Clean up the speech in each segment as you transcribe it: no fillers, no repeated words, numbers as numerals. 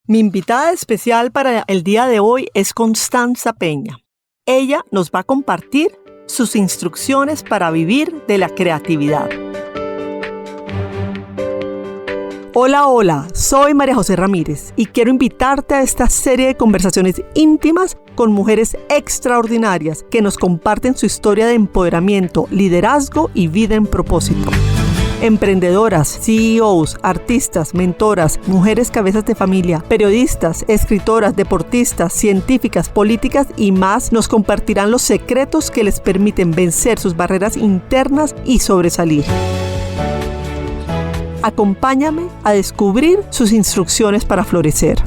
Mi invitada especial para el día de hoy es Constanza Peña. Ella nos va a compartir sus instrucciones para vivir de la creatividad. Hola, soy María José Ramírez y quiero invitarte a esta serie de conversaciones íntimas con mujeres extraordinarias que nos comparten su historia de empoderamiento, liderazgo y vida en propósito. Emprendedoras, CEOs, artistas, mentoras, mujeres cabezas de familia, periodistas, escritoras, deportistas, científicas, políticas y más nos compartirán los secretos que les permiten vencer sus barreras internas y sobresalir. Acompáñame a descubrir sus instrucciones para florecer.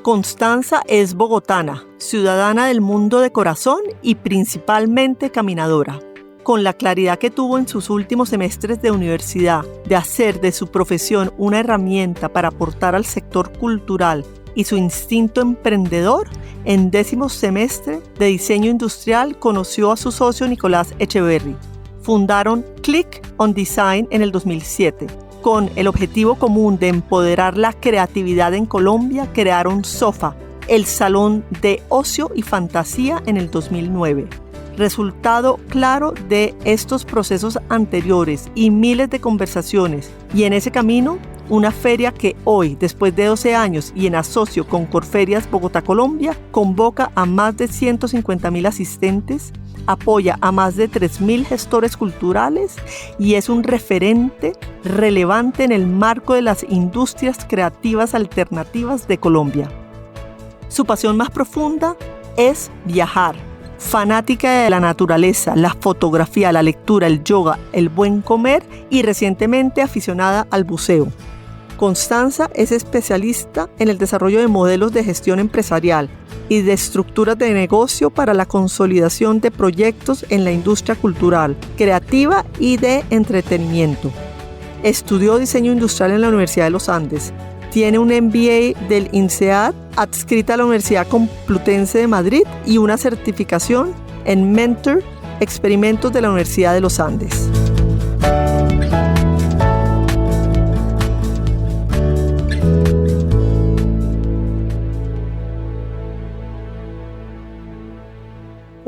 Constanza es bogotana, ciudadana del mundo de corazón y principalmente caminadora. Con la claridad que tuvo en sus últimos semestres de universidad de hacer de su profesión una herramienta para aportar al sector cultural y su instinto emprendedor, en 10º semestre de diseño industrial conoció a su socio Nicolás Echeverry. Fundaron Click on Design en el 2007. Con el objetivo común de empoderar la creatividad en Colombia, crearon SOFA, el Salón de Ocio y Fantasía, en el 2009. Resultado claro de estos procesos anteriores y miles de conversaciones, y en ese camino, una feria que hoy, después de 12 años y en asocio con Corferias Bogotá, Colombia, convoca a más de 150.000 asistentes, apoya a más de 3.000 gestores culturales y es un referente relevante en el marco de las industrias creativas alternativas de Colombia. Su pasión más profunda es viajar. Fanática de la naturaleza, la fotografía, la lectura, el yoga, el buen comer y recientemente aficionada al buceo. Constanza es especialista en el desarrollo de modelos de gestión empresarial y de estructuras de negocio para la consolidación de proyectos en la industria cultural, creativa y de entretenimiento. Estudió diseño industrial en la Universidad de los Andes. Tiene un MBA del INSEAD, adscrita a la Universidad Complutense de Madrid y una certificación en Mentor, experimentos de la Universidad de los Andes.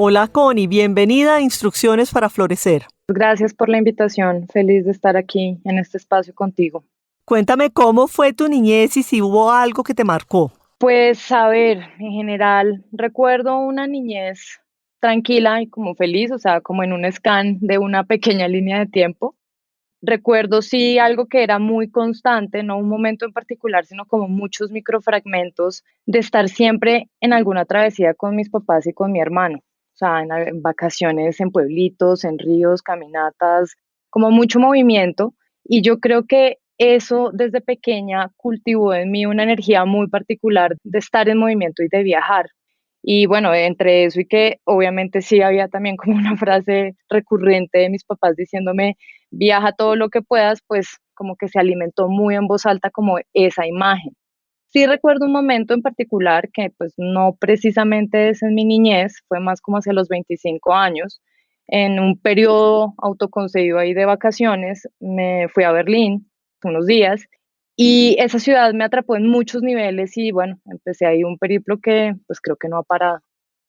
Hola Connie, bienvenida a Instrucciones para Florecer. Gracias por la invitación, feliz de estar aquí en este espacio contigo. Cuéntame cómo fue tu niñez y si hubo algo que te marcó. Pues a ver, en general recuerdo una niñez tranquila y como feliz, o sea, como en un scan de una pequeña línea de tiempo. Recuerdo sí algo que era muy constante, no un momento en particular, sino como muchos microfragmentos de estar siempre en alguna travesía con mis papás y con mi hermano. O sea, en vacaciones en pueblitos, en ríos, caminatas, como mucho movimiento. Y yo creo que eso desde pequeña cultivó en mí una energía muy particular de estar en movimiento y de viajar. Y bueno, entre eso y que obviamente sí había también como una frase recurrente de mis papás diciéndome, viaja todo lo que puedas, pues como que se alimentó muy en voz alta como esa imagen. Sí recuerdo un momento en particular que pues no precisamente es en mi niñez, fue más como hacia los 25 años, en un periodo autoconcedido ahí de vacaciones, me fui a Berlín unos días y esa ciudad me atrapó en muchos niveles y bueno, empecé ahí un periplo que pues creo que no ha parado.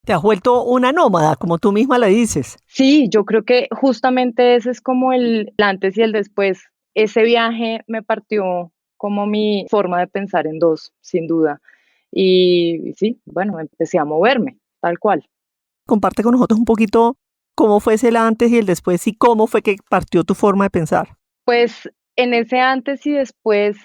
Te has vuelto una nómada, como tú misma le dices. Sí, yo creo que justamente ese es como el antes y el después. Ese viaje me partió como mi forma de pensar en dos, sin duda. Y sí, bueno, empecé a moverme, tal cual. Comparte con nosotros un poquito cómo fue ese el antes y el después y cómo fue que partió tu forma de pensar. Pues en ese antes y después,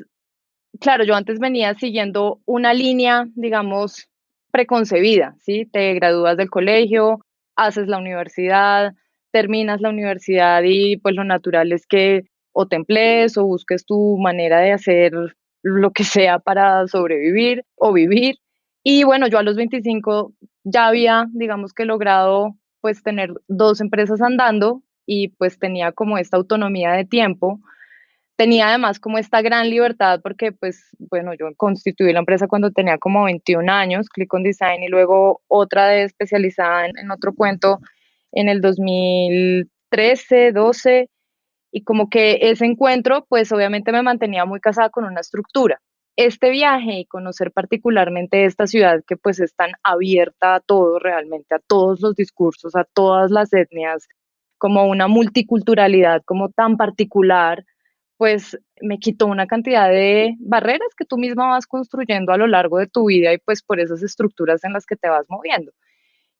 claro, yo antes venía siguiendo una línea, digamos, preconcebida, ¿sí? Te gradúas del colegio, haces la universidad, terminas la universidad y pues lo natural es que o te emplees o busques tu manera de hacer lo que sea para sobrevivir o vivir. Y bueno, yo a los 25 ya había, digamos que logrado pues tener dos empresas andando y pues tenía como esta autonomía de tiempo. Tenía además como esta gran libertad porque, pues, bueno, yo constituí la empresa cuando tenía como 21 años, Click on Design, y luego otra de especializada en otro cuento en el 2013, 13, 12, y como que ese encuentro, pues obviamente me mantenía muy casada con una estructura. Este viaje y conocer particularmente esta ciudad que pues es tan abierta a todo realmente, a todos los discursos, a todas las etnias, como una multiculturalidad como tan particular, pues me quitó una cantidad de barreras que tú misma vas construyendo a lo largo de tu vida y pues por esas estructuras en las que te vas moviendo.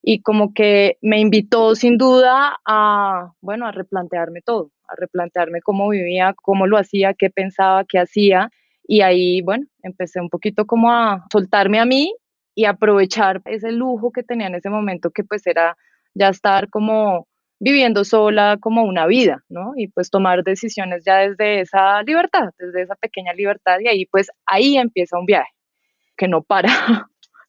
Y como que me invitó sin duda a, bueno, a replantearme todo, a replantearme cómo vivía, cómo lo hacía, qué pensaba, qué hacía. Y ahí, bueno, empecé un poquito como a soltarme a mí y aprovechar ese lujo que tenía en ese momento, que pues era ya estar como viviendo sola como una vida, ¿no? Y pues tomar decisiones ya desde esa libertad, desde esa pequeña libertad, y ahí pues ahí empieza un viaje que no para,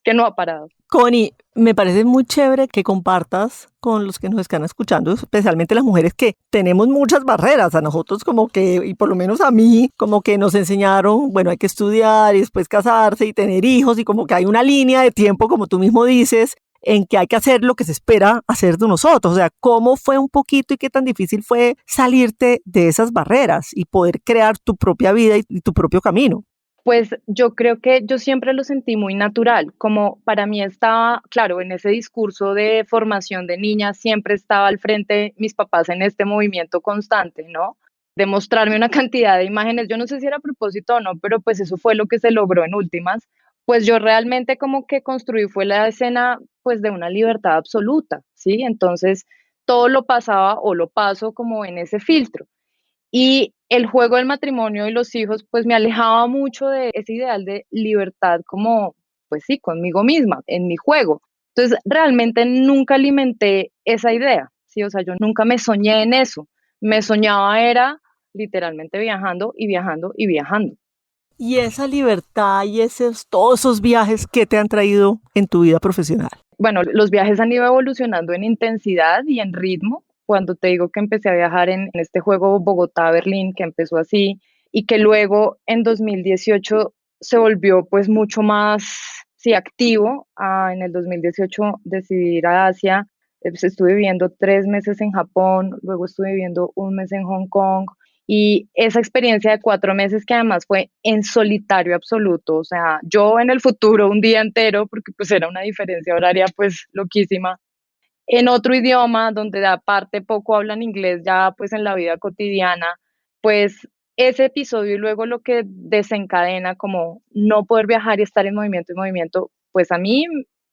que no ha parado. Connie, me parece muy chévere que compartas con los que nos están escuchando, especialmente las mujeres que tenemos muchas barreras. A nosotros como que, y por lo menos a mí, como que nos enseñaron, bueno, hay que estudiar y después casarse y tener hijos y como que hay una línea de tiempo, como tú mismo dices, en que hay que hacer lo que se espera hacer de nosotros. O sea, ¿cómo fue un poquito y qué tan difícil fue salirte de esas barreras y poder crear tu propia vida y tu propio camino? Pues yo creo que yo siempre lo sentí muy natural, como para mí estaba, claro, en ese discurso de formación de niñas, siempre estaba al frente mis papás en este movimiento constante, ¿no? De mostrarme una cantidad de imágenes, yo no sé si era a propósito o no, pero pues eso fue lo que se logró en últimas. Pues yo realmente como que construí fue la escena pues de una libertad absoluta, ¿sí? Entonces todo lo pasaba o lo paso como en ese filtro. Y el juego del matrimonio y los hijos, pues me alejaba mucho de ese ideal de libertad como, pues sí, conmigo misma, en mi juego. Entonces, realmente nunca alimenté esa idea, ¿sí? O sea, yo nunca me soñé en eso. Me soñaba era literalmente viajando y viajando y viajando. Y esa libertad y todos esos viajes que te han traído en tu vida profesional. Bueno, los viajes han ido evolucionando en intensidad y en ritmo. Cuando te digo que empecé a viajar en este juego Bogotá-Berlín, que empezó así, y que luego en 2018 se volvió pues mucho más, sí, activo. En el 2018 decidí ir a Asia, pues, estuve viviendo 3 meses en Japón, luego estuve viviendo un mes en Hong Kong, y esa experiencia de 4 meses que además fue en solitario absoluto, o sea, yo en el futuro un día entero, porque pues era una diferencia horaria pues loquísima, en otro idioma donde aparte poco hablan inglés ya pues en la vida cotidiana, pues ese episodio y luego lo que desencadena como no poder viajar y estar en movimiento, pues a mí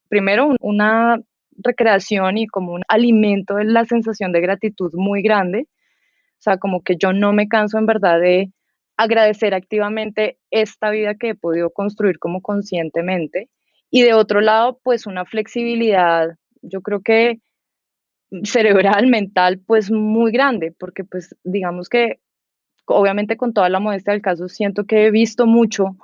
primero una recreación y como un alimento de la sensación de gratitud muy grande. O sea, como que yo no me canso en verdad de agradecer activamente esta vida que he podido construir como conscientemente. Y de otro lado, pues una flexibilidad, yo creo que cerebral, mental, pues muy grande, porque pues digamos que obviamente con toda la modestia del caso, siento que he visto mucho,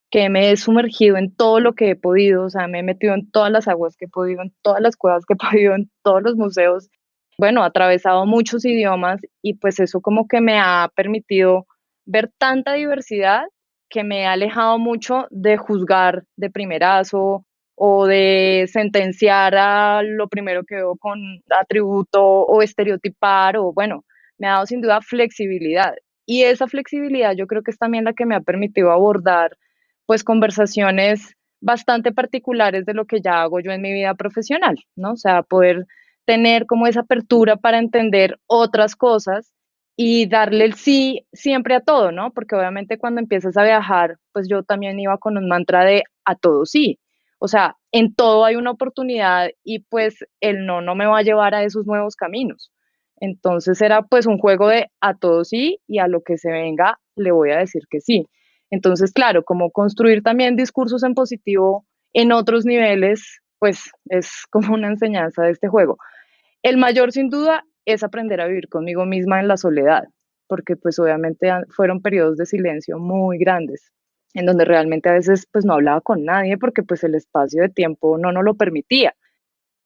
que me he sumergido en todo lo que he podido, o sea, me he metido en todas las aguas que he podido, en todas las cuevas que he podido, en todos los museos, bueno, atravesado muchos idiomas y pues eso como que me ha permitido ver tanta diversidad que me ha alejado mucho de juzgar de primerazo o de sentenciar a lo primero que veo con atributo o estereotipar o bueno, me ha dado sin duda flexibilidad. Y esa flexibilidad yo creo que es también la que me ha permitido abordar pues conversaciones bastante particulares de lo que ya hago yo en mi vida profesional, ¿no? O sea, poder tener como esa apertura para entender otras cosas y darle el sí siempre a todo, ¿no? Porque obviamente cuando empiezas a viajar, pues yo también iba con un mantra de a todo sí. O sea, en todo hay una oportunidad y pues el no no me va a llevar a esos nuevos caminos. Entonces era pues un juego de a todo sí y a lo que se venga le voy a decir que sí. Entonces, claro, como construir también discursos en positivo en otros niveles, pues es como una enseñanza de este juego. El mayor, sin duda, es aprender a vivir conmigo misma en la soledad, porque pues obviamente fueron periodos de silencio muy grandes, en donde realmente a veces pues no hablaba con nadie porque pues el espacio de tiempo no nos lo permitía.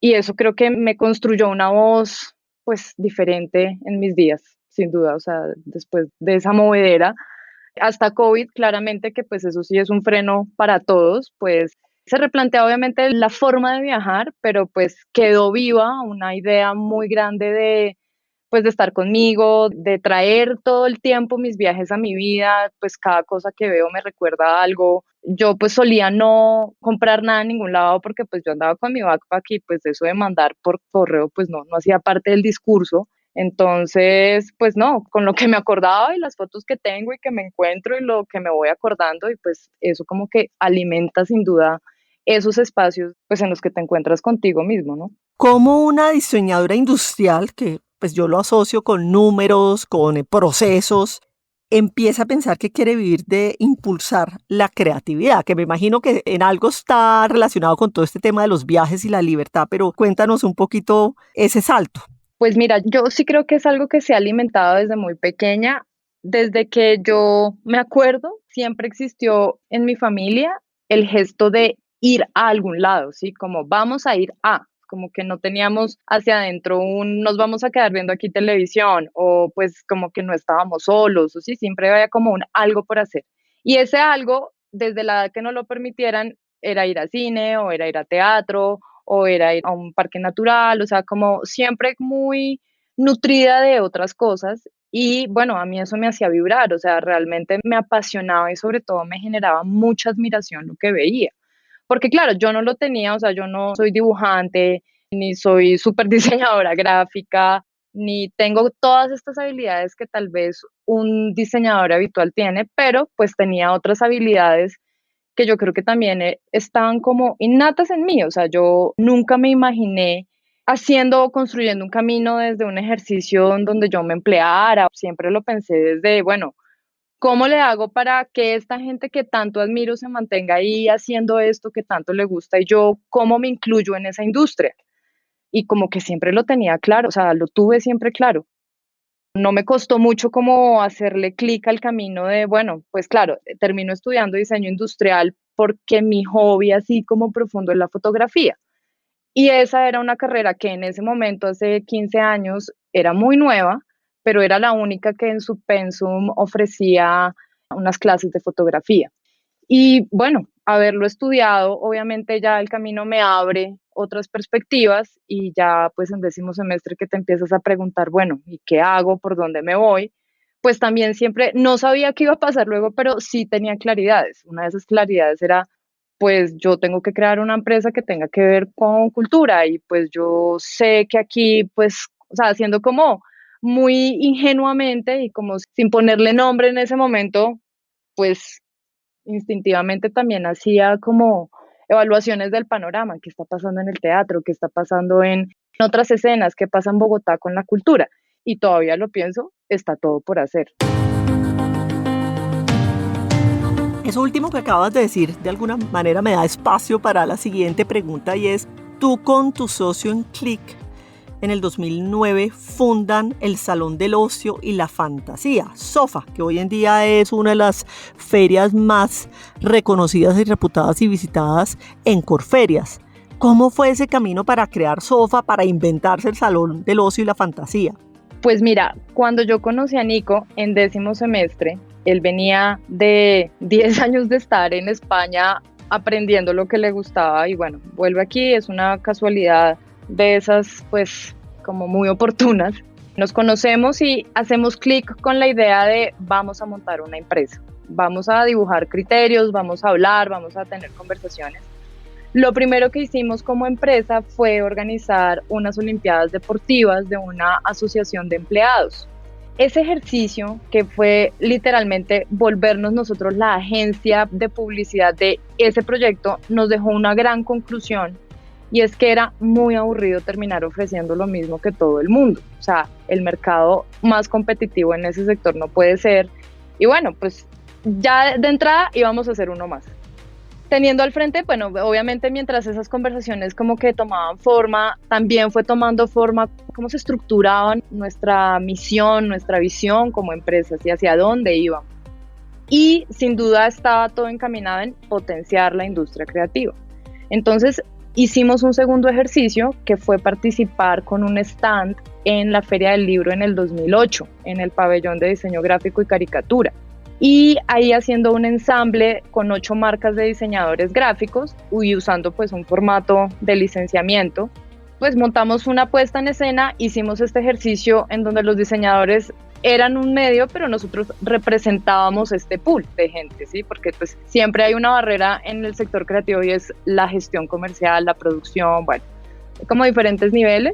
Y eso creo que me construyó una voz pues diferente en mis días, sin duda, o sea, después de esa movedera hasta COVID, claramente que pues eso sí es un freno para todos, pues se replantea obviamente la forma de viajar, pero pues quedó viva una idea muy grande de pues de estar conmigo, de traer todo el tiempo mis viajes a mi vida, pues cada cosa que veo me recuerda a algo. Yo pues solía no comprar nada en ningún lado porque pues yo andaba con mi backpack y pues eso de mandar por correo pues no hacía parte del discurso. Entonces, pues no, con lo que me acordaba y las fotos que tengo y que me encuentro y lo que me voy acordando y pues eso como que alimenta sin duda esos espacios pues en los que te encuentras contigo mismo, ¿no? Como una diseñadora industrial, que pues yo lo asocio con números, con procesos, empieza a pensar que quiere vivir de impulsar la creatividad, que me imagino que en algo está relacionado con todo este tema de los viajes y la libertad, pero cuéntanos un poquito ese salto. Pues mira, yo sí creo que es algo que se ha alimentado desde muy pequeña. Desde que yo me acuerdo, siempre existió en mi familia el gesto de ir a algún lado, ¿sí? Como vamos a ir a, como que no teníamos hacia adentro un nos vamos a quedar viendo aquí televisión o pues como que no estábamos solos, o sí, siempre había como un algo por hacer. Y ese algo, desde la edad que nos lo permitieran, era ir a cine o era ir a teatro o era ir a un parque natural, o sea, como siempre muy nutrida de otras cosas. Y bueno, a mí eso me hacía vibrar, o sea, realmente me apasionaba y sobre todo me generaba mucha admiración lo que veía. Porque claro, yo no lo tenía, o sea, yo no soy dibujante, ni soy súper diseñadora gráfica, ni tengo todas estas habilidades que tal vez un diseñador habitual tiene, pero pues tenía otras habilidades que yo creo que también estaban como innatas en mí, o sea, yo nunca me imaginé haciendo o construyendo un camino desde un ejercicio en donde yo me empleara, siempre lo pensé desde, bueno, ¿cómo le hago para que esta gente que tanto admiro se mantenga ahí haciendo esto que tanto le gusta y yo cómo me incluyo en esa industria? Y como que siempre lo tenía claro, o sea, lo tuve siempre claro. No me costó mucho como hacerle clic al camino de, bueno, pues claro, termino estudiando diseño industrial porque mi hobby así como profundo es la fotografía. Y esa era una carrera que en ese momento, hace 15 años, era muy nueva, pero era la única que en su pensum ofrecía unas clases de fotografía. Y bueno, haberlo estudiado, obviamente ya el camino me abre otras perspectivas y ya pues en décimo semestre que te empiezas a preguntar, bueno, ¿y qué hago? ¿Por dónde me voy? Pues también siempre no sabía qué iba a pasar luego, pero sí tenía claridades. Una de esas claridades era, pues yo tengo que crear una empresa que tenga que ver con cultura y pues yo sé que aquí, pues, o sea, haciendo como muy ingenuamente y como sin ponerle nombre en ese momento, pues instintivamente también hacía como evaluaciones del panorama, qué está pasando en el teatro, qué está pasando en otras escenas, qué pasa en Bogotá con la cultura. Y todavía lo pienso, está todo por hacer. Eso último que acabas de decir, de alguna manera me da espacio para la siguiente pregunta y es, tú con tu socio en Click, en el 2009 fundan el Salón del Ocio y la Fantasía, SOFA, que hoy en día es una de las ferias más reconocidas y reputadas y visitadas en Corferias. ¿Cómo fue ese camino para crear SOFA, para inventarse el Salón del Ocio y la Fantasía? Pues mira, cuando yo conocí a Nico en décimo semestre, él venía de 10 años de estar en España aprendiendo lo que le gustaba y bueno, vuelve aquí, es una casualidad de esas pues como muy oportunas. Nos conocemos y hacemos clic con la idea de vamos a montar una empresa, vamos a dibujar criterios, vamos a hablar, vamos a tener conversaciones. Lo primero que hicimos como empresa fue organizar unas olimpiadas deportivas de una asociación de empleados. Ese ejercicio, que fue literalmente volvernos nosotros la agencia de publicidad de ese proyecto, nos dejó una gran conclusión y es que era muy aburrido terminar ofreciendo lo mismo que todo el mundo. O sea, el mercado más competitivo en ese sector no puede ser. Y bueno, pues ya de entrada íbamos a hacer uno más. Teniendo al frente, bueno, obviamente mientras esas conversaciones como que tomaban forma, también fue tomando forma cómo se estructuraban nuestra misión, nuestra visión como empresas y hacia dónde íbamos. Y sin duda estaba todo encaminado en potenciar la industria creativa. Entonces hicimos un segundo ejercicio que fue participar con un stand en la Feria del Libro en el 2008, en el pabellón de diseño gráfico y caricatura. Y ahí haciendo un ensamble con 8 marcas de diseñadores gráficos y usando pues un formato de licenciamiento, pues montamos una puesta en escena, hicimos este ejercicio en donde los diseñadores eran un medio, pero nosotros representábamos este pool de gente, ¿sí? Porque pues siempre hay una barrera en el sector creativo y es la gestión comercial, la producción, bueno, como diferentes niveles.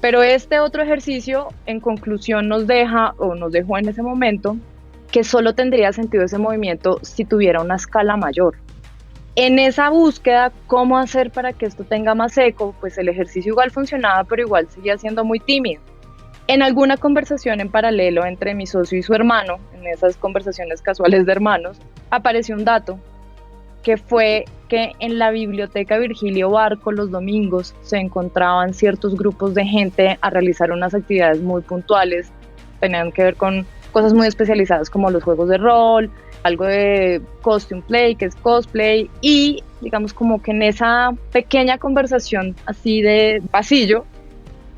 Pero este otro ejercicio, en conclusión, nos deja, o nos dejó en ese momento, que solo tendría sentido ese movimiento si tuviera una escala mayor. En esa búsqueda, ¿cómo hacer para que esto tenga más eco? Pues el ejercicio igual funcionaba, pero igual seguía siendo muy tímido. En alguna conversación en paralelo entre mi socio y su hermano, en esas conversaciones casuales de hermanos, apareció un dato que fue que en la biblioteca Virgilio Barco los domingos se encontraban ciertos grupos de gente a realizar unas actividades muy puntuales, tenían que ver con cosas muy especializadas como los juegos de rol, algo de costume play, que es cosplay, y digamos como que en esa pequeña conversación así de pasillo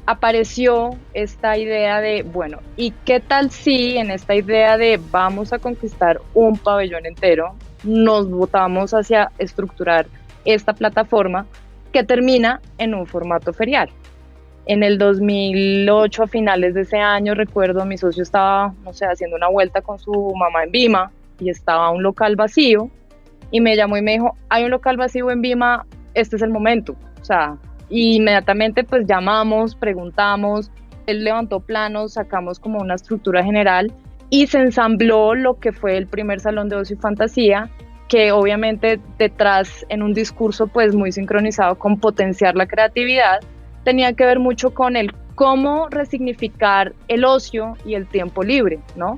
apareció esta idea de, bueno, ¿y qué tal si en esta idea de vamos a conquistar un pabellón entero, nos botamos hacia estructurar esta plataforma que termina en un formato ferial? En el 2008, a finales de ese año, recuerdo, mi socio estaba, no sé, haciendo una vuelta con su mamá en Vima y estaba un local vacío y me llamó y me dijo, hay un local vacío en Vima, este es el momento. O sea, inmediatamente pues llamamos, preguntamos, él levantó planos, sacamos como una estructura general y se ensambló lo que fue el primer salón de ocio y fantasía, que obviamente detrás en un discurso pues muy sincronizado con potenciar la creatividad, tenía que ver mucho con el cómo resignificar el ocio y el tiempo libre, ¿no?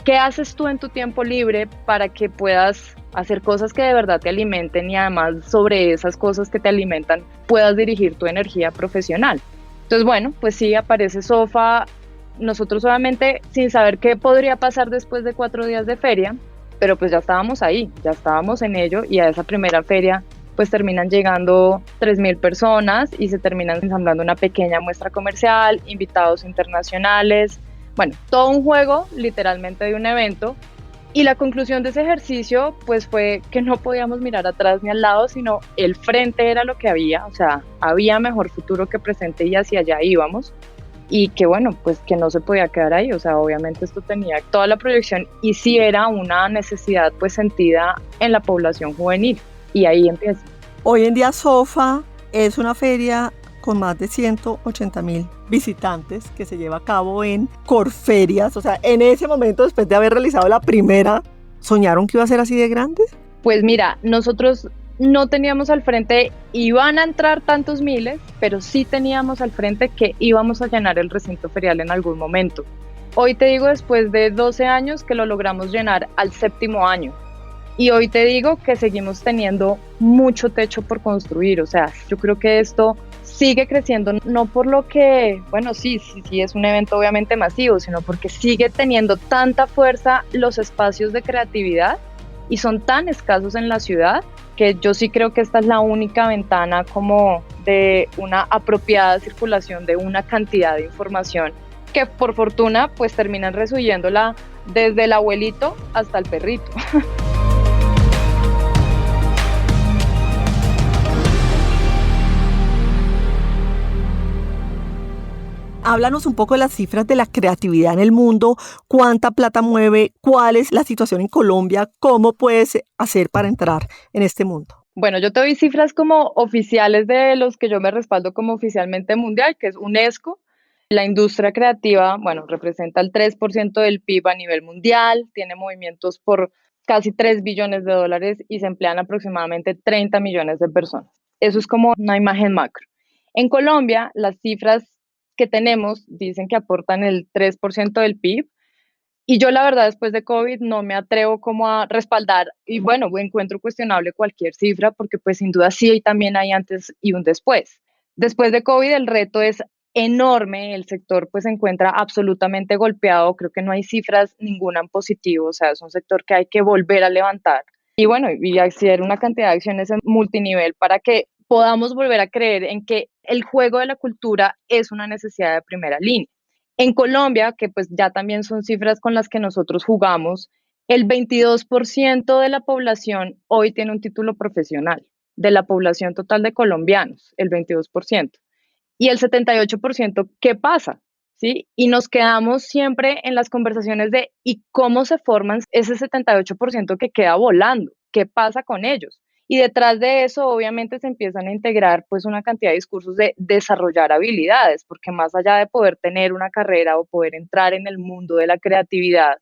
¿Qué haces tú en tu tiempo libre para que puedas hacer cosas que de verdad te alimenten y además sobre esas cosas que te alimentan puedas dirigir tu energía profesional? Entonces, bueno, pues sí, aparece Sofa, nosotros obviamente sin saber qué podría pasar después de 4 días de feria, pero pues ya estábamos ahí, ya estábamos en ello y a esa primera feria pues terminan llegando 3.000 personas y se terminan ensamblando una pequeña muestra comercial, invitados internacionales, bueno, todo un juego literalmente de un evento. Y la conclusión de ese ejercicio pues fue que no podíamos mirar atrás ni al lado, sino el frente era lo que había, o sea, había mejor futuro que presente y hacia allá íbamos. Y que bueno, pues que no se podía quedar ahí, o sea, obviamente esto tenía toda la proyección y sí era una necesidad pues sentida en la población juvenil y ahí empieza. Hoy en día Sofa es una feria con más de 180.000 visitantes que se lleva a cabo en Corferias. O sea, en ese momento, después de haber realizado la primera, ¿soñaron que iba a ser así de grande? Pues mira, nosotros no teníamos al frente, iban a entrar tantos miles, pero sí teníamos al frente que íbamos a llenar el recinto ferial en algún momento. Hoy te digo, después de 12 años, que lo logramos llenar al 7.º año. Y hoy te digo que seguimos teniendo mucho techo por construir, o sea, yo creo que esto sigue creciendo, no por lo que, bueno, sí es un evento obviamente masivo, sino porque sigue teniendo tanta fuerza los espacios de creatividad y son tan escasos en la ciudad que yo sí creo que esta es la única ventana como de una apropiada circulación de una cantidad de información que por fortuna pues terminan resuyéndola desde el abuelito hasta el perrito. Háblanos un poco de las cifras de la creatividad en el mundo, cuánta plata mueve, cuál es la situación en Colombia, cómo puedes hacer para entrar en este mundo. Bueno, yo te doy cifras como oficiales de los que yo me respaldo como oficialmente mundial, que es UNESCO. La industria creativa, bueno, representa el 3% del PIB a nivel mundial, tiene movimientos por casi 3 billones de dólares y se emplean aproximadamente 30 millones de personas. Eso es como una imagen macro. En Colombia, las cifras que tenemos dicen que aportan el 3% del PIB y yo la verdad después de COVID no me atrevo como a respaldar y bueno, encuentro cuestionable cualquier cifra porque pues sin duda sí y también hay antes y un después. Después de COVID el reto es enorme, el sector pues se encuentra absolutamente golpeado, creo que no hay cifras ninguna en positivo, o sea, es un sector que hay que volver a levantar. Y bueno, y hacer una cantidad de acciones en multinivel para que podamos volver a creer en que el juego de la cultura es una necesidad de primera línea. En Colombia, que pues ya también son cifras con las que nosotros jugamos, el 22% de la población hoy tiene un título profesional, de la población total de colombianos, el 22%. Y el 78%, ¿qué pasa? ¿Sí? Y nos quedamos siempre en las conversaciones de ¿y cómo se forman ese 78% que queda volando? ¿Qué pasa con ellos? Y detrás de eso, obviamente, se empiezan a integrar pues una cantidad de discursos de desarrollar habilidades, porque más allá de poder tener una carrera o poder entrar en el mundo de la creatividad,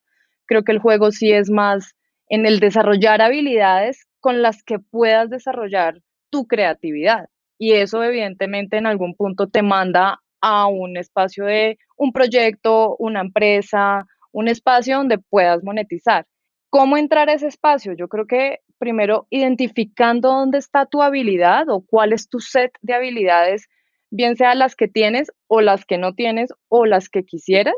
creo que el juego sí es más en el desarrollar habilidades con las que puedas desarrollar tu creatividad. Y eso evidentemente en algún punto te manda a un espacio de un proyecto, una empresa, un espacio donde puedas monetizar. ¿Cómo entrar a ese espacio? Yo creo que primero identificando dónde está tu habilidad o cuál es tu set de habilidades, bien sea las que tienes o las que no tienes o las que quisieras,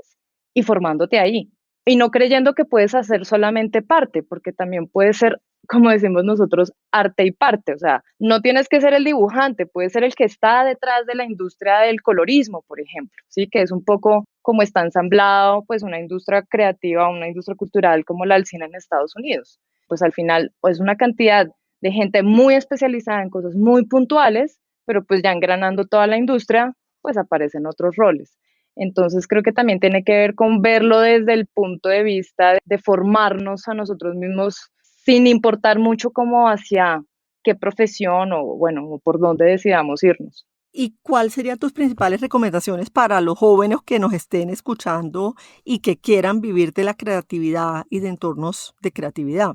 y formándote ahí. Y no creyendo que puedes hacer solamente parte, porque también puede ser, como decimos nosotros, arte y parte. O sea, no tienes que ser el dibujante, puede ser el que está detrás de la industria del colorismo, por ejemplo, ¿sí? Que es un poco como está ensamblado pues una industria creativa, una industria cultural como la del cine en Estados Unidos. Pues al final es una cantidad de gente muy especializada en cosas muy puntuales, pero pues ya engranando toda la industria, pues aparecen otros roles. Entonces creo que también tiene que ver con verlo desde el punto de vista de formarnos a nosotros mismos sin importar mucho como hacia qué profesión o bueno, o por dónde decidamos irnos. ¿Y cuáles serían tus principales recomendaciones para los jóvenes que nos estén escuchando y que quieran vivir de la creatividad y de entornos de creatividad?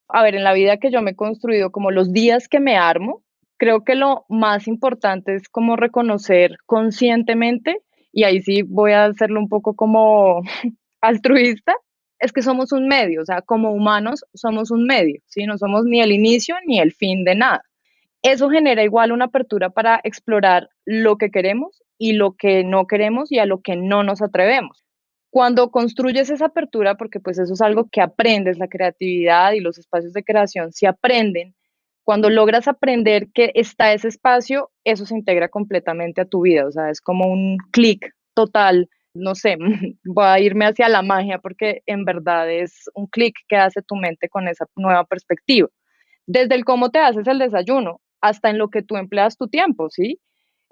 A ver, en la vida que yo me he construido, como los días que me armo, creo que lo más importante es como reconocer conscientemente, y ahí sí voy a hacerlo un poco como altruista, es que somos un medio, o sea, como humanos somos un medio, ¿sí? No somos ni el inicio ni el fin de nada. Eso genera igual una apertura para explorar lo que queremos y lo que no queremos y a lo que no nos atrevemos. Cuando construyes esa apertura, porque pues eso es algo que aprendes, la creatividad y los espacios de creación se aprenden, cuando logras aprender que está ese espacio, eso se integra completamente a tu vida, o sea, es como un clic total, no sé, voy a irme hacia la magia porque en verdad es un clic que hace tu mente con esa nueva perspectiva. Desde el cómo te haces el desayuno hasta en lo que tú empleas tu tiempo, ¿sí?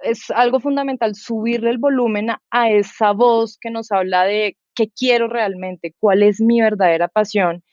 Es algo fundamental subirle el volumen a esa voz que nos habla de qué quiero realmente, cuál es mi verdadera pasión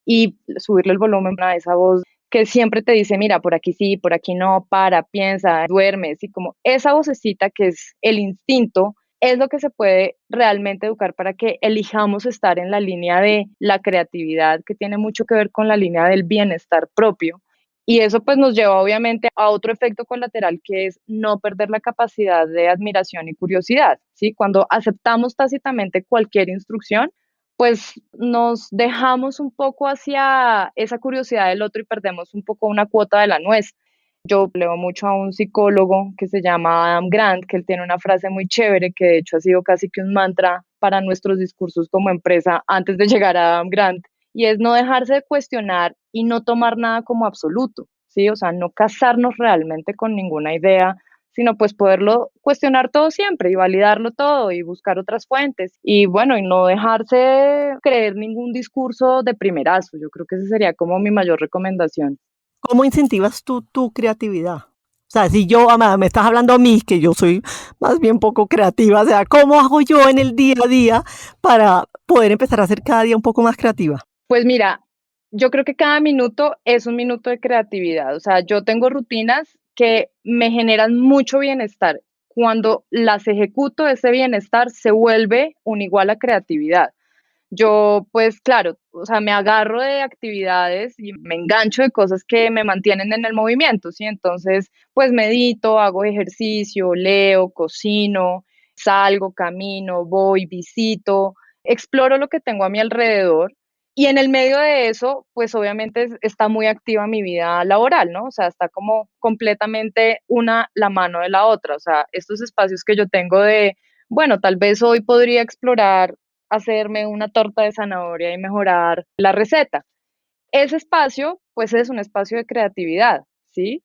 y subirle el volumen a esa voz que siempre te dice, mira, por aquí sí, por aquí no, para, piensa, duermes, y como esa vocecita que es el instinto, es lo que se puede realmente educar para que elijamos estar en la línea de la creatividad, que tiene mucho que ver con la línea del bienestar propio. Y eso pues nos lleva obviamente a otro efecto colateral que es no perder la capacidad de admiración y curiosidad, ¿sí? Cuando aceptamos tácitamente cualquier instrucción, pues nos dejamos un poco hacia esa curiosidad del otro y perdemos un poco una cuota de la nuestra. Yo leo mucho a un psicólogo que se llama Adam Grant, que él tiene una frase muy chévere que de hecho ha sido casi que un mantra para nuestros discursos como empresa antes de llegar a Adam Grant, y es no dejarse de cuestionar y no tomar nada como absoluto, ¿sí? O sea, no casarnos realmente con ninguna idea, sino pues poderlo cuestionar todo siempre y validarlo todo y buscar otras fuentes. Y bueno, y no dejarse creer ningún discurso de primerazo. Yo creo que esa sería como mi mayor recomendación. ¿Cómo incentivas tú tu creatividad? O sea, si yo, me estás hablando a mí, que yo soy más bien poco creativa, o sea, ¿cómo hago yo en el día a día para poder empezar a ser cada día un poco más creativa? Pues mira, yo creo que cada minuto es un minuto de creatividad. O sea, yo tengo rutinas que me generan mucho bienestar. Cuando las ejecuto, ese bienestar se vuelve un igual a creatividad. Yo, pues claro, o sea, me agarro de actividades y me engancho de cosas que me mantienen en el movimiento, ¿sí? Entonces, pues medito, hago ejercicio, leo, cocino, salgo, camino, voy, visito, exploro lo que tengo a mi alrededor. Y en el medio de eso, pues obviamente está muy activa mi vida laboral, ¿no? O sea, está como completamente una la mano de la otra. O sea, estos espacios que yo tengo de, bueno, tal vez hoy podría explorar hacerme una torta de zanahoria y mejorar la receta. Ese espacio, pues es un espacio de creatividad, ¿sí?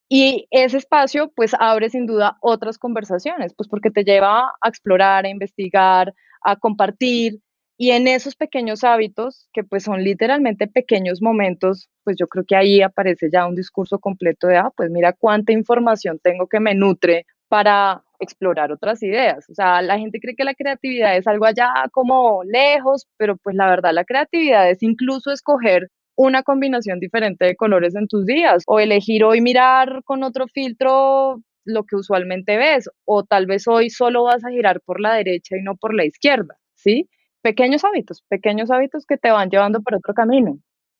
Y ese espacio, pues abre sin duda otras conversaciones, pues porque te lleva a explorar, a investigar, a compartir. Y en esos pequeños hábitos, que pues son literalmente pequeños momentos, pues yo creo que ahí aparece ya un discurso completo de, pues mira cuánta información tengo que me nutre para explorar otras ideas. O sea, la gente cree que la creatividad es algo allá como lejos, pero pues la verdad la creatividad es incluso escoger una combinación diferente de colores en tus días o elegir hoy mirar con otro filtro lo que usualmente ves o tal vez hoy solo vas a girar por la derecha y no por la izquierda, ¿sí? Pequeños hábitos que te van llevando por otro camino.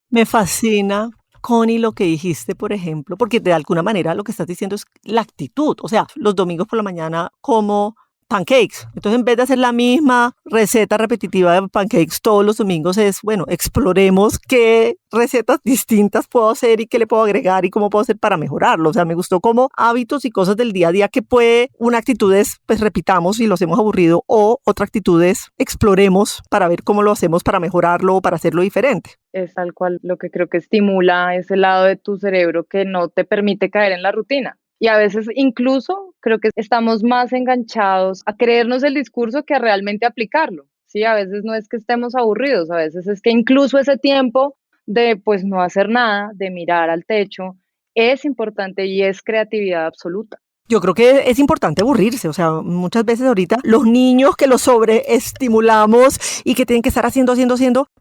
Me fascina, Connie, lo que dijiste, por ejemplo, porque de alguna manera lo que estás diciendo es la actitud. O sea, los domingos por la mañana como pancakes. Entonces, en vez de hacer la misma receta repetitiva de pancakes todos los domingos, es, bueno, exploremos qué recetas distintas puedo hacer y qué le puedo agregar y cómo puedo hacer para mejorarlo. O sea, me gustó como hábitos y cosas del día a día que puede, una actitud es, pues repitamos y lo hacemos aburrido, o otra actitud es, exploremos para ver cómo lo hacemos para mejorarlo o para hacerlo diferente. Es tal cual lo que creo que estimula ese lado de tu cerebro que no te permite caer en la rutina. Y a veces incluso creo que estamos más enganchados a creernos el discurso que a realmente aplicarlo. Sí, a veces no es que estemos aburridos, a veces es que incluso ese tiempo de pues no hacer nada, de mirar al techo, es importante y es creatividad absoluta. Yo creo que es importante aburrirse, o sea, muchas veces ahorita los niños que los sobreestimulamos y que tienen que estar haciendo,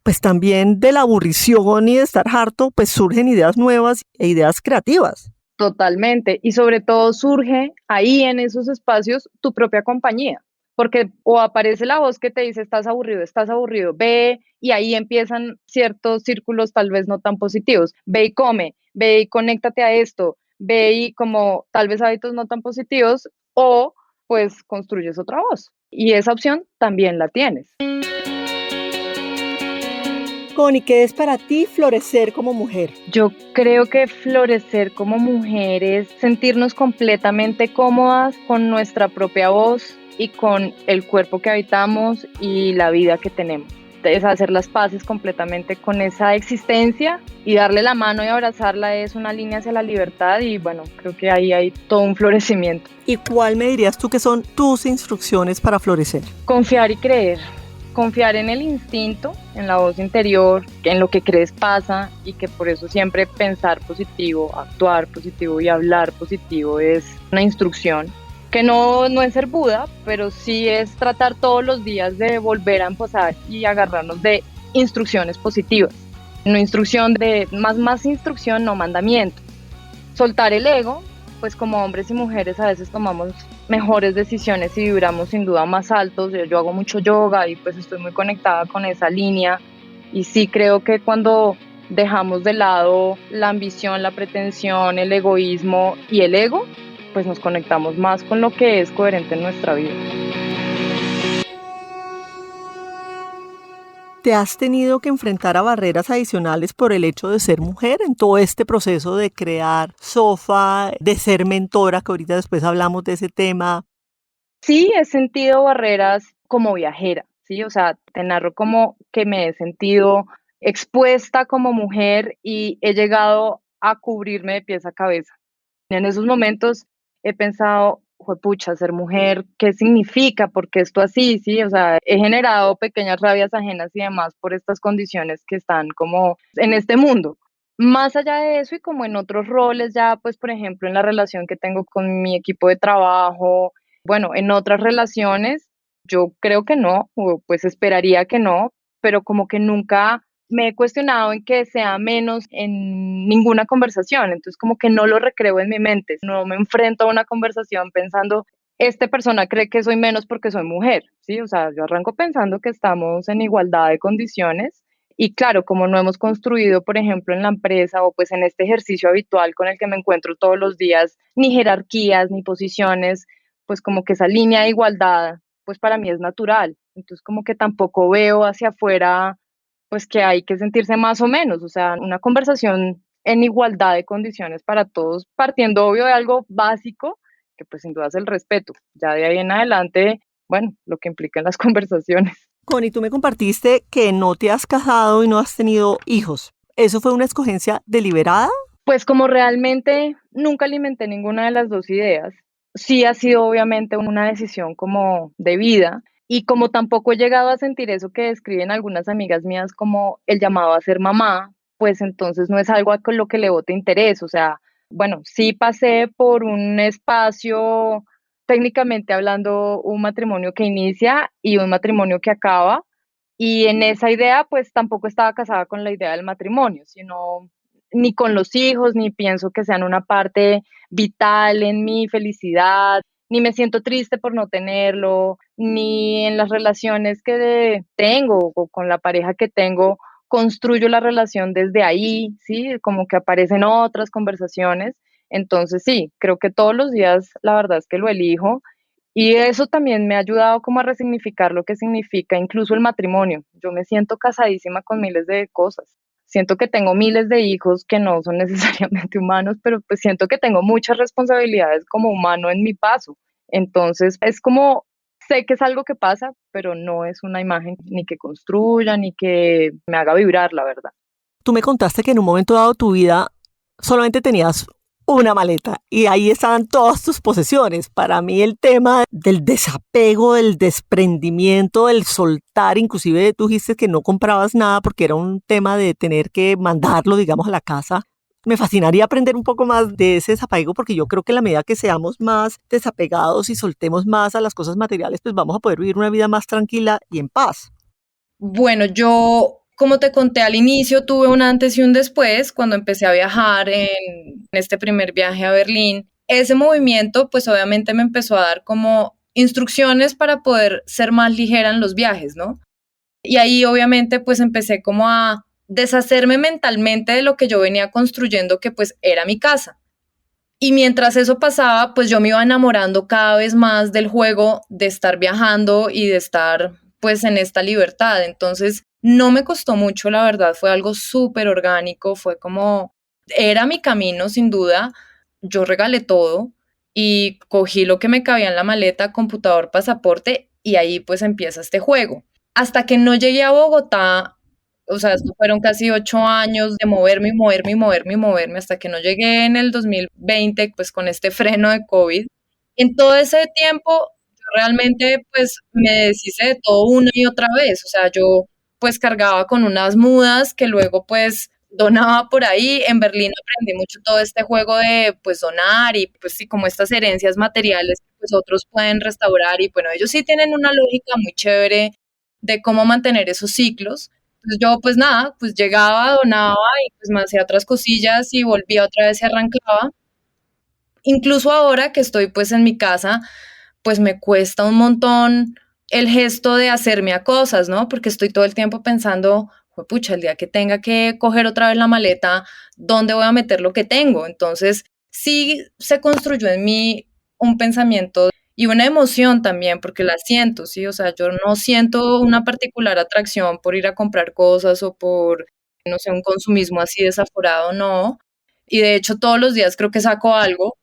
pues también de la aburrición y de estar harto, pues surgen ideas nuevas e ideas creativas. Totalmente. Y sobre todo surge ahí en esos espacios tu propia compañía, porque o aparece la voz que te dice estás aburrido, ve y ahí empiezan ciertos círculos tal vez no tan positivos. Ve y come, ve y conéctate a esto, ve y como tal vez hábitos no tan positivos o pues construyes otra voz. Y esa opción también la tienes. Connie, ¿qué es para ti florecer como mujer? Yo creo que florecer como mujeres, sentirnos completamente cómodas con nuestra propia voz y con el cuerpo que habitamos y la vida que tenemos. Es hacer las paces completamente con esa existencia y darle la mano y abrazarla es una línea hacia la libertad y bueno, creo que ahí hay todo un florecimiento. ¿Y cuál me dirías tú que son tus instrucciones para florecer? Confiar y creer. Confiar en el instinto, en la voz interior, en lo que crees pasa y que por eso siempre pensar positivo, actuar positivo y hablar positivo es una instrucción que no es ser Buda, pero sí es tratar todos los días de volver a empezar y agarrarnos de instrucciones positivas. No instrucción de más instrucción, no mandamiento. Soltar el ego, pues como hombres y mujeres a veces tomamos mejores decisiones y vibramos sin duda más altos. Yo hago mucho yoga y pues estoy muy conectada con esa línea y sí creo que cuando dejamos de lado la ambición, la pretensión, el egoísmo y el ego, pues nos conectamos más con lo que es coherente en nuestra vida. ¿Te has tenido que enfrentar a barreras adicionales por el hecho de ser mujer en todo este proceso de crear Sofa, de ser mentora, que ahorita después hablamos de ese tema? Sí, he sentido barreras como viajera, ¿sí? O sea, te narro como que me he sentido expuesta como mujer y he llegado a cubrirme de pies a cabeza. En esos momentos he pensado, juepucha, ser mujer, ¿qué significa? ¿Por qué esto así? Sí, o sea, he generado pequeñas rabias ajenas y demás por estas condiciones que están como en este mundo. Más allá de eso y como en otros roles ya, pues por ejemplo en la relación que tengo con mi equipo de trabajo, bueno, en otras relaciones, yo creo que no, o pues esperaría que no, pero como que nunca me he cuestionado en que sea menos en ninguna conversación, entonces como que no lo recreo en mi mente, no me enfrento a una conversación pensando, esta persona cree que soy menos porque soy mujer, ¿sí? O sea, yo arranco pensando que estamos en igualdad de condiciones y claro, como no hemos construido, por ejemplo, en la empresa o pues en este ejercicio habitual con el que me encuentro todos los días, ni jerarquías, ni posiciones, pues como que esa línea de igualdad, pues para mí es natural, entonces como que tampoco veo hacia afuera pues que hay que sentirse más o menos, o sea, una conversación en igualdad de condiciones para todos, partiendo obvio de algo básico, que pues sin duda es el respeto. Ya de ahí en adelante, bueno, lo que implican las conversaciones. Connie, tú me compartiste que no te has casado y no has tenido hijos. ¿Eso fue una escogencia deliberada? Pues como realmente nunca alimenté ninguna de las dos ideas, sí ha sido obviamente una decisión como de vida y como tampoco he llegado a sentir eso que describen algunas amigas mías como el llamado a ser mamá, pues entonces no es algo con lo que le bote interés, o sea, bueno, sí pasé por un espacio técnicamente hablando, un matrimonio que inicia y un matrimonio que acaba. Y en esa idea, pues tampoco estaba casada con la idea del matrimonio, sino ni con los hijos, ni pienso que sean una parte vital en mi felicidad, ni me siento triste por no tenerlo, ni en las relaciones que tengo o con la pareja que tengo, construyo la relación desde ahí, ¿sí? Como que aparecen otras conversaciones. Entonces, sí, creo que todos los días la verdad es que lo elijo y eso también me ha ayudado como a resignificar lo que significa incluso el matrimonio. Yo me siento casadísima con miles de cosas. Siento que tengo miles de hijos que no son necesariamente humanos, pero pues siento que tengo muchas responsabilidades como humano en mi paso. Entonces es como, sé que es algo que pasa, pero no es una imagen ni que construya, ni que me haga vibrar, la verdad. Tú me contaste que en un momento dado de tu vida solamente tenías una maleta y ahí estaban todas tus posesiones. Para mí el tema del desapego, del desprendimiento, del soltar, inclusive tú dijiste que no comprabas nada porque era un tema de tener que mandarlo, digamos, a la casa. Me fascinaría aprender un poco más de ese desapego porque yo creo que a la medida que seamos más desapegados y soltemos más a las cosas materiales, pues vamos a poder vivir una vida más tranquila y en paz. Bueno, yo, como te conté al inicio, tuve un antes y un después cuando empecé a viajar en este primer viaje a Berlín. Ese movimiento, pues obviamente me empezó a dar como instrucciones para poder ser más ligera en los viajes, ¿no? Y ahí obviamente pues empecé como a deshacerme mentalmente de lo que yo venía construyendo, que pues era mi casa. Y mientras eso pasaba, pues yo me iba enamorando cada vez más del juego, de estar viajando y de estar pues en esta libertad. Entonces no me costó mucho, la verdad, fue algo súper orgánico, fue como, era mi camino sin duda. Yo regalé todo y cogí lo que me cabía en la maleta, computador, pasaporte, y ahí pues empieza este juego. Hasta que no llegué a Bogotá, o sea, esto fueron casi 8 años de moverme y moverme y moverme y moverme hasta que no llegué en el 2020, pues con este freno de COVID. En todo ese tiempo, yo realmente pues me deshice de todo una y otra vez. O sea, yo pues cargaba con unas mudas que luego pues donaba por ahí. En Berlín aprendí mucho todo este juego de pues donar y pues sí, como estas herencias materiales que pues otros pueden restaurar y bueno, ellos sí tienen una lógica muy chévere de cómo mantener esos ciclos. Pues yo pues nada, pues llegaba, donaba y pues me hacía otras cosillas y volvía otra vez y arrancaba. Incluso ahora que estoy pues en mi casa, pues me cuesta un montón el gesto de hacerme a cosas, ¿no? Porque estoy todo el tiempo pensando, pucha, el día que tenga que coger otra vez la maleta, ¿dónde voy a meter lo que tengo? Entonces, sí se construyó en mí un pensamiento y una emoción también, porque la siento, ¿sí? O sea, yo no siento una particular atracción por ir a comprar cosas o por, no sé, un consumismo así desaforado, no. Y de hecho, todos los días creo que saco algo,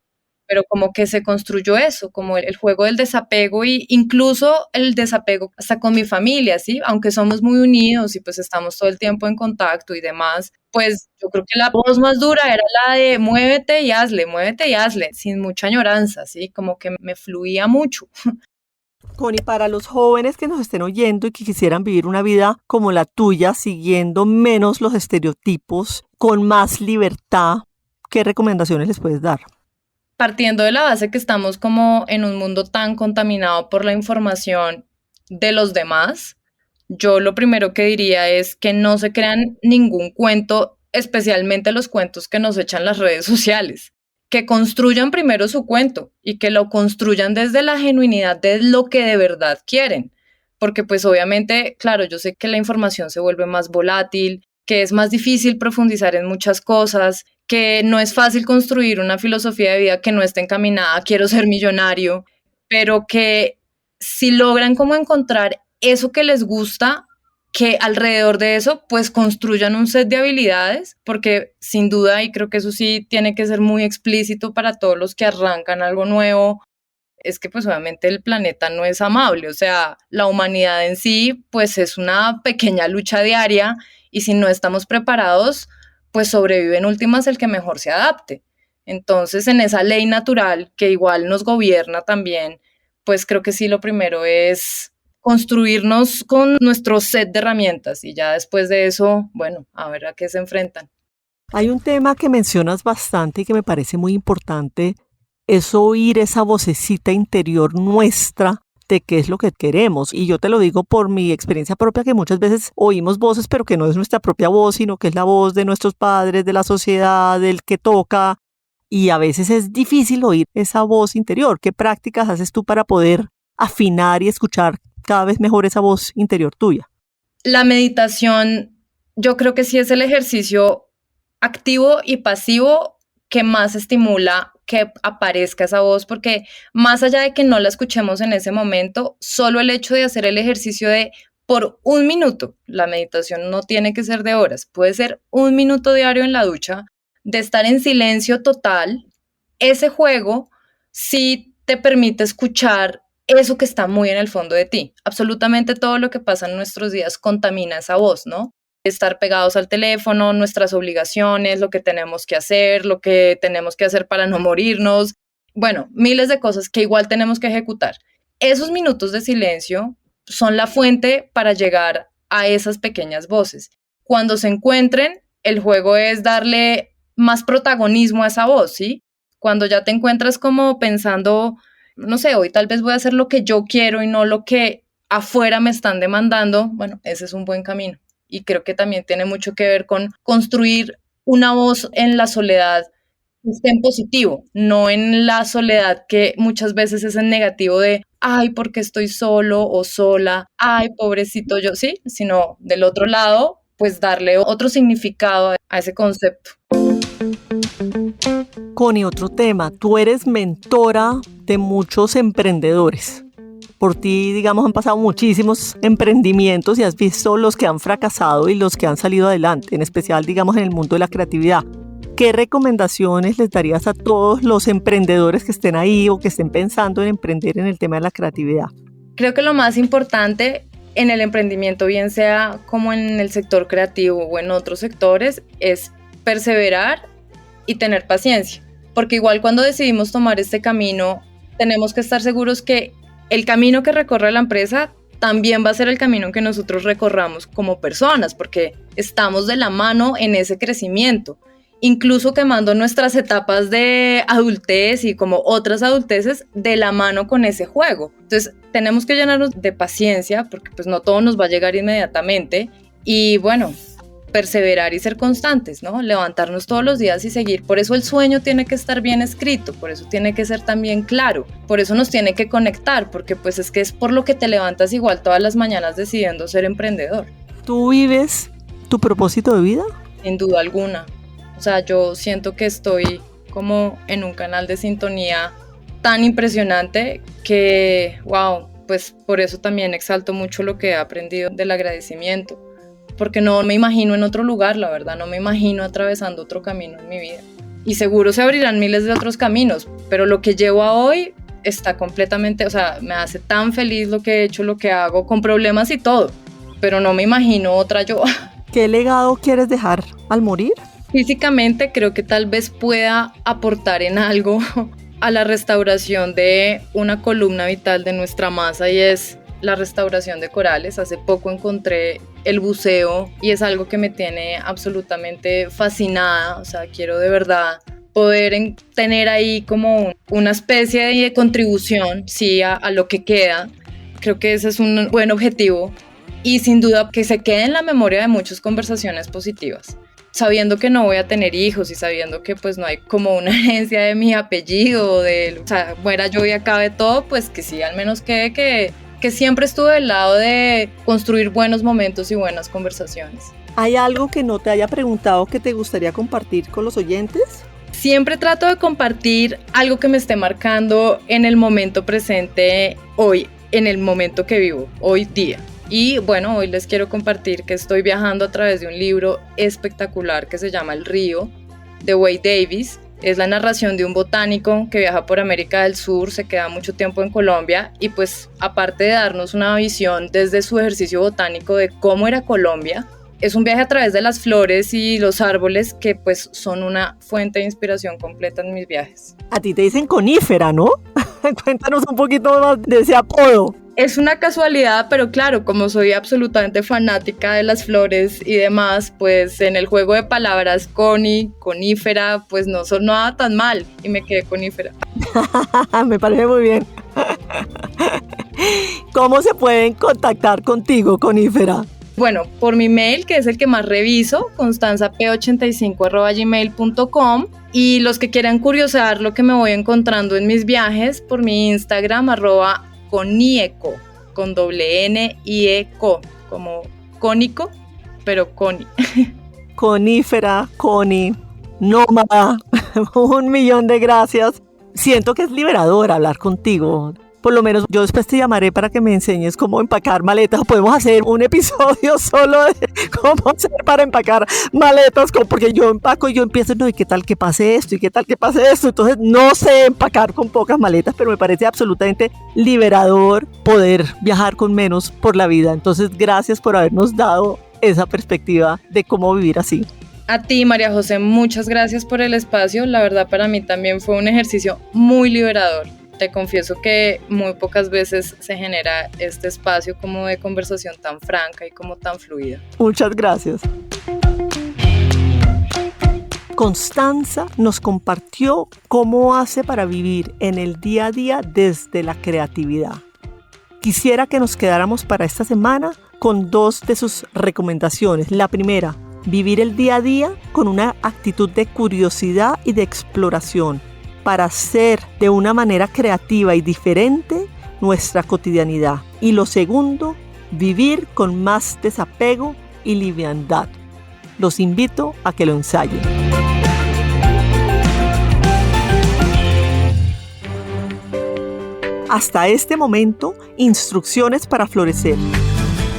pero como que se construyó eso, como el juego del desapego y incluso el desapego hasta con mi familia, ¿sí? Aunque somos muy unidos y pues estamos todo el tiempo en contacto y demás, pues yo creo que la voz más dura era la de muévete y hazle, sin mucha añoranza, ¿sí? Como que me fluía mucho. Connie, para los jóvenes que nos estén oyendo y que quisieran vivir una vida como la tuya, siguiendo menos los estereotipos, con más libertad, ¿qué recomendaciones les puedes dar? Partiendo de la base que estamos como en un mundo tan contaminado por la información de los demás, yo lo primero que diría es que no se crean ningún cuento, especialmente los cuentos que nos echan las redes sociales. Que construyan primero su cuento y que lo construyan desde la genuinidad de lo que de verdad quieren. Porque pues obviamente, claro, yo sé que la información se vuelve más volátil, que es más difícil profundizar en muchas cosas, que no es fácil construir una filosofía de vida que no esté encaminada a quiero ser millonario, pero que si logran como encontrar eso que les gusta, que alrededor de eso pues construyan un set de habilidades, porque sin duda, y creo que eso sí tiene que ser muy explícito para todos los que arrancan algo nuevo, es que pues obviamente el planeta no es amable, o sea, la humanidad en sí pues es una pequeña lucha diaria y si no estamos preparados, pues sobrevive en últimas el que mejor se adapte. Entonces, en esa ley natural que igual nos gobierna también, pues creo que sí lo primero es construirnos con nuestro set de herramientas y ya después de eso, bueno, a ver a qué se enfrentan. Hay un tema que mencionas bastante y que me parece muy importante es oír esa vocecita interior nuestra de qué es lo que queremos. Y yo te lo digo por mi experiencia propia, que muchas veces oímos voces, pero que no es nuestra propia voz, sino que es la voz de nuestros padres, de la sociedad, del que toca. Y a veces es difícil oír esa voz interior. ¿Qué prácticas haces tú para poder afinar y escuchar cada vez mejor esa voz interior tuya? La meditación, yo creo que sí es el ejercicio activo y pasivo que más estimula que aparezca esa voz, porque más allá de que no la escuchemos en ese momento, solo el hecho de hacer el ejercicio de por 1 minuto, la meditación no tiene que ser de horas, puede ser 1 minuto diario en la ducha, de estar en silencio total, ese juego sí te permite escuchar eso que está muy en el fondo de ti. Absolutamente todo lo que pasa en nuestros días contamina esa voz, ¿no? Estar pegados al teléfono, nuestras obligaciones, lo que tenemos que hacer, lo que tenemos que hacer para no morirnos, bueno, miles de cosas que igual tenemos que ejecutar. Esos minutos de silencio son la fuente para llegar a esas pequeñas voces. Cuando se encuentren, el juego es darle más protagonismo a esa voz, ¿sí? Cuando ya te encuentras como pensando, no sé, hoy tal vez voy a hacer lo que yo quiero y no lo que afuera me están demandando, bueno, ese es un buen camino. Y creo que también tiene mucho que ver con construir una voz en la soledad que esté en positivo, no en la soledad que muchas veces es en negativo de, ay, porque estoy solo o sola, ay, pobrecito yo, sí, sino del otro lado, pues darle otro significado a ese concepto. Connie, otro tema, tú eres mentora de muchos emprendedores. Por ti, digamos, han pasado muchísimos emprendimientos y has visto los que han fracasado y los que han salido adelante, en especial, digamos, en el mundo de la creatividad. ¿Qué recomendaciones les darías a todos los emprendedores que estén ahí o que estén pensando en emprender en el tema de la creatividad? Creo que lo más importante en el emprendimiento, bien sea como en el sector creativo o en otros sectores, es perseverar y tener paciencia. Porque igual cuando decidimos tomar este camino, tenemos que estar seguros que el camino que recorre la empresa también va a ser el camino que nosotros recorramos como personas, porque estamos de la mano en ese crecimiento, incluso quemando nuestras etapas de adultez y como otras adulteces de la mano con ese juego. Entonces tenemos que llenarnos de paciencia, porque pues no todo nos va a llegar inmediatamente, y bueno, perseverar y ser constantes, ¿no? Levantarnos todos los días y seguir. Por eso el sueño tiene que estar bien escrito, por eso tiene que ser también claro, por eso nos tiene que conectar, porque pues es que es por lo que te levantas igual todas las mañanas decidiendo ser emprendedor. ¿Tú vives tu propósito de vida? Sin duda alguna. O sea, yo siento que estoy como en un canal de sintonía tan impresionante que, wow, pues por eso también exalto mucho lo que he aprendido del agradecimiento. Porque no me imagino en otro lugar, la verdad, no me imagino atravesando otro camino en mi vida. Y seguro se abrirán miles de otros caminos, pero lo que llevo a hoy está completamente, o sea, me hace tan feliz lo que he hecho, lo que hago, con problemas y todo, pero no me imagino otra yo. ¿Qué legado quieres dejar al morir? Físicamente creo que tal vez pueda aportar en algo a la restauración de una columna vital de nuestra masa, y es la restauración de corales. Hace poco encontré el buceo y es algo que me tiene absolutamente fascinada. O sea, quiero de verdad poder tener ahí como una especie de contribución, sí, a lo que queda. Creo que ese es un buen objetivo y sin duda que se quede en la memoria de muchas conversaciones positivas. Sabiendo que no voy a tener hijos y sabiendo que pues no hay como una herencia de mi apellido, o sea, muera yo y acabe todo, pues que sí, al menos quede que siempre estuve del lado de construir buenos momentos y buenas conversaciones. ¿Hay algo que no te haya preguntado que te gustaría compartir con los oyentes? Siempre trato de compartir algo que me esté marcando en el momento presente hoy, en el momento que vivo, hoy día. Y bueno, hoy les quiero compartir que estoy viajando a través de un libro espectacular que se llama El río, de Wade Davis. Es la narración de un botánico que viaja por América del Sur, se queda mucho tiempo en Colombia y pues aparte de darnos una visión desde su ejercicio botánico de cómo era Colombia, es un viaje a través de las flores y los árboles que pues son una fuente de inspiración completa en mis viajes. A ti te dicen conífera, ¿no? Cuéntanos un poquito más de ese apodo. Es una casualidad, pero claro, como soy absolutamente fanática de las flores y demás, pues en el juego de palabras conífera, pues no sonaba tan mal y me quedé conífera. Me parece muy bien. ¿Cómo se pueden contactar contigo, Conífera? Bueno, por mi mail, que es el que más reviso, constanzap85@gmail.com, y los que quieran curiosar lo que me voy encontrando en mis viajes, por mi Instagram, @conieco, con doble N y E-co, como cónico, pero coni. Conífera, Coni, nómada, 1.000.000 de gracias. Siento que es liberador hablar contigo. Por lo menos yo después te llamaré para que me enseñes cómo empacar maletas. Podemos hacer un episodio solo de cómo hacer para empacar maletas, porque yo empaco y yo empiezo, no, ¿y qué tal que pase esto? ¿Y qué tal que pase esto? Entonces no sé empacar con pocas maletas, pero me parece absolutamente liberador poder viajar con menos por la vida. Entonces gracias por habernos dado esa perspectiva de cómo vivir así. A ti, María José, muchas gracias por el espacio. La verdad, para mí también fue un ejercicio muy liberador. Te confieso que muy pocas veces se genera este espacio como de conversación tan franca y como tan fluida. Muchas gracias. Constanza nos compartió cómo hace para vivir en el día a día desde la creatividad. Quisiera que nos quedáramos para esta semana con 2 de sus recomendaciones. La primera, vivir el día a día con una actitud de curiosidad y de exploración, para hacer de una manera creativa y diferente nuestra cotidianidad. Y lo segundo, vivir con más desapego y liviandad. Los invito a que lo ensayen. Hasta este momento, instrucciones para florecer.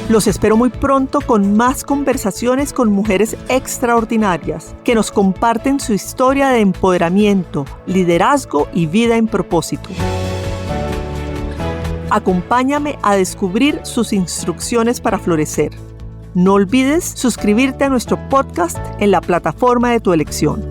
Los espero muy pronto con más conversaciones con mujeres extraordinarias que nos comparten su historia de empoderamiento, liderazgo y vida en propósito. Acompáñame a descubrir sus instrucciones para florecer. No olvides suscribirte a nuestro podcast en la plataforma de tu elección.